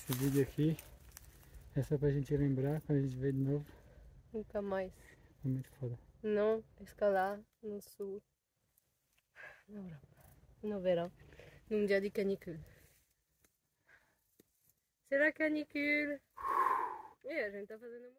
Esse vídeo aqui é só pra gente lembrar quando a gente vê de novo. Nunca mais. É muito foda. Não escalar no sul. No verão. Num dia de canicule. Será canicule? É, a gente tá fazendo